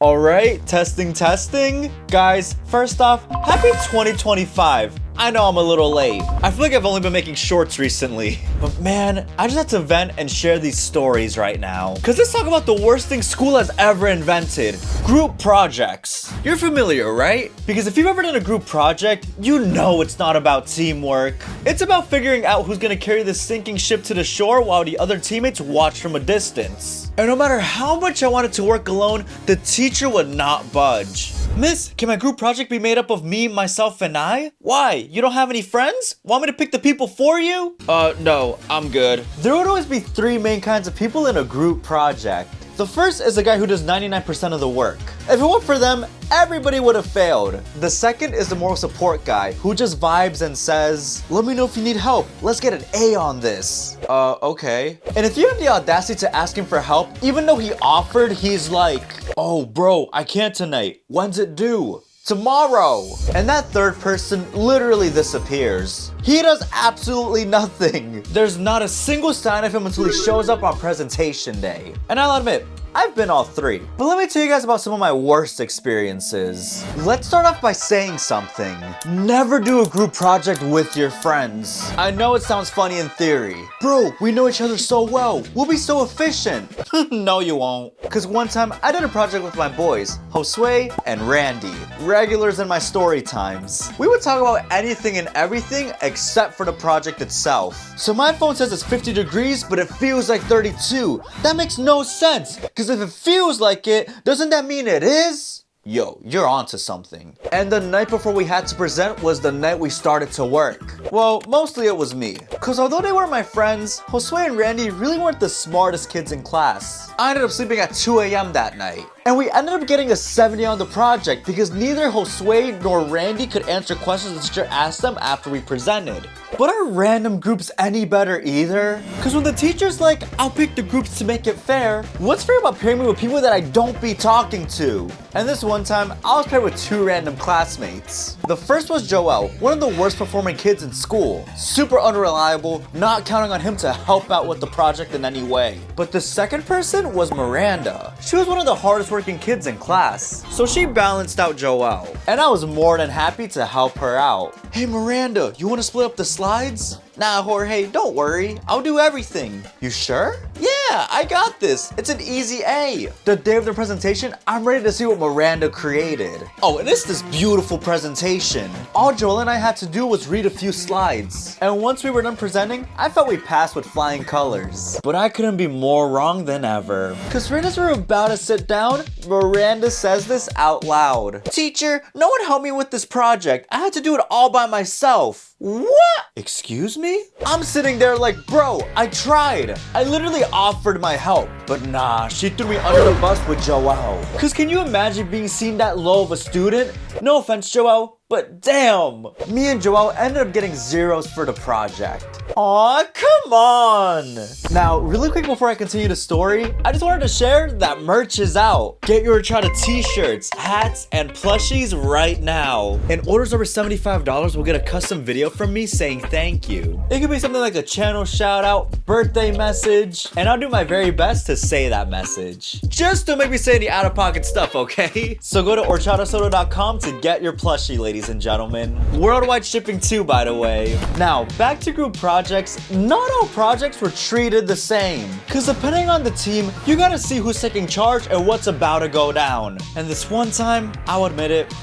Alright, testing. Guys, first off, happy 2025. I know I'm a little late. I feel like I've only been making shorts recently. But man, I just have to vent and share these stories right now. Cause let's talk about the worst thing school has ever invented. Group projects. You're familiar, right? Because if you've ever done a group project, you know it's not about teamwork. It's about figuring out who's gonna carry the sinking ship to the shore while the other teammates watch from a distance. And no matter how much I wanted to work alone, the teacher would not budge. Miss, can my group project be made up of me, myself, and I? Why? You don't have any friends? Want me to pick the people for you? No, I'm good. There would always be three main kinds of people in a group project. The first is the guy who does 99% of the work. If it weren't for them, everybody would have failed. The second is the moral support guy who just vibes and says, let me know if you need help. Let's get an A on this. Okay. And if you have the audacity to ask him for help, even though he offered, he's like, oh bro, I can't tonight. When's it due? Tomorrow. And that third person literally disappears. He does absolutely nothing. There's not a single sign of him until he shows up on presentation day. And I'll admit, I've been all three. But let me tell you guys about some of my worst experiences. Let's start off by saying something. Never do a group project with your friends. I know it sounds funny in theory. Bro, we know each other so well. We'll be so efficient. No, you won't. Cause one time I did a project with my boys, Josue and Randy. Regulars in my story times. We would talk about anything and everything except for the project itself. So my phone says it's 50 degrees, but it feels like 32. That makes no sense. Because if it feels like it, doesn't that mean it is? Yo, you're onto something. And the night before we had to present was the night we started to work. Well, mostly it was me. Cause although they were my friends, Josue and Randy really weren't the smartest kids in class. I ended up sleeping at 2 a.m. that night. And we ended up getting a 70 on the project because neither Josue nor Randy could answer questions the teacher asked them after we presented. But are random groups any better either? Cause when the teacher's like, I'll pick the groups to make it fair, what's fair about pairing me with people that I don't be talking to? And this one time, I was paired with two random classmates. The first was Joel, one of the worst performing kids in school. Super unreliable, not counting on him to help out with the project in any way. But the second person was Miranda. She was one of the hardest working kids in class, so she balanced out Joel. And I was more than happy to help her out. Hey Miranda, you want to split up the slides? Nah, Jorge, don't worry. I'll do everything. You sure? Yeah, I got this. It's an easy A. The day of the presentation, I'm ready to see what Miranda created. Oh, and it's this beautiful presentation. All Joel and I had to do was read a few slides. And once we were done presenting, I felt we passed with flying colors. But I couldn't be more wrong than ever. Cause right as we're about to sit down, Miranda says this out loud. Teacher, no one helped me with this project. I had to do it all by myself. What? Excuse me? I'm sitting there like, bro, I tried. I literally offered my help. But nah, she threw me under the bus with Joel. Cause can you imagine being seen that low of a student? No offense, Joel, but damn. Me and Joel ended up getting zeros for the project. Aw, come on. Now, really quick before I continue the story, I just wanted to share that merch is out. Get your Horchata t-shirts, hats, and plushies right now. And orders over $75 will get a custom video from me saying thank you. It could be something like a channel shout out, birthday message, and I'll do my very best to say that message. Just don't make me say any out-of-pocket stuff, okay? So go to horchatasoto.com to get your plushie, ladies and gentlemen. Worldwide shipping too, by the way. Now, back to group projects. Not all projects were treated the same. Cause depending on the team, you gotta see who's taking charge and what's about to go down. And this one time, I'll admit it,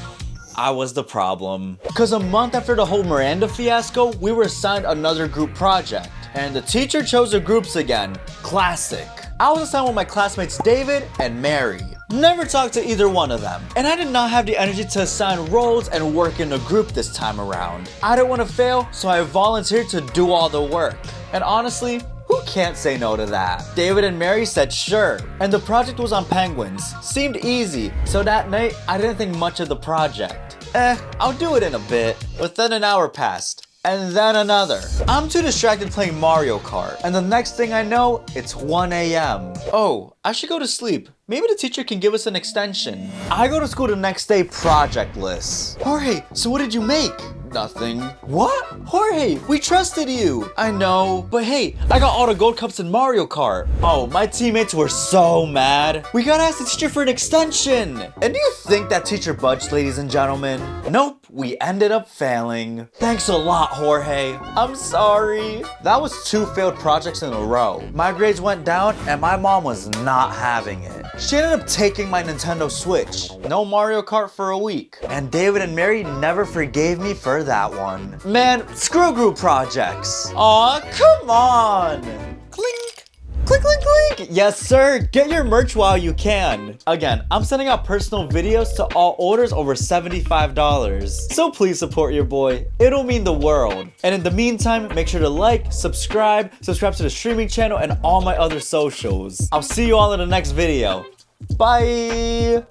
I was the problem. Cause a month after the whole Miranda fiasco, we were assigned another group project. And the teacher chose the groups again. Classic. I was assigned with my classmates David and Mary. Never talked to either one of them. And I did not have the energy to assign roles and work in a group this time around. I didn't want to fail, so I volunteered to do all the work. And honestly, who can't say no to that? David and Mary said sure. And the project was on penguins. Seemed easy. So that night, I didn't think much of the project. I'll do it in a bit. But then an hour passed. And then another. I'm too distracted playing Mario Kart, and the next thing I know, it's 1 a.m. Oh, I should go to sleep. Maybe the teacher can give us an extension. I go to school the next day projectless. Jorge, so what did you make? Nothing. What? Jorge, we trusted you. I know, but hey, I got all the gold cups in Mario Kart. Oh, my teammates were so mad. We gotta ask the teacher for an extension. And do you think that teacher budged, ladies and gentlemen? Nope, we ended up failing. Thanks a lot, Jorge. I'm sorry. That was 2 failed projects in a row. My grades went down and my mom was not having it. She ended up taking my Nintendo Switch. No Mario Kart for a week. And David and Mary never forgave me for that one. Man, screw group projects. Aw, come on. Clink. Click, click, click. Yes, sir. Get your merch while you can. Again, I'm sending out personal videos to all orders over $75. So please support your boy. It'll mean the world. And in the meantime, make sure to like, subscribe to the streaming channel and all my other socials. I'll see you all in the next video. Bye.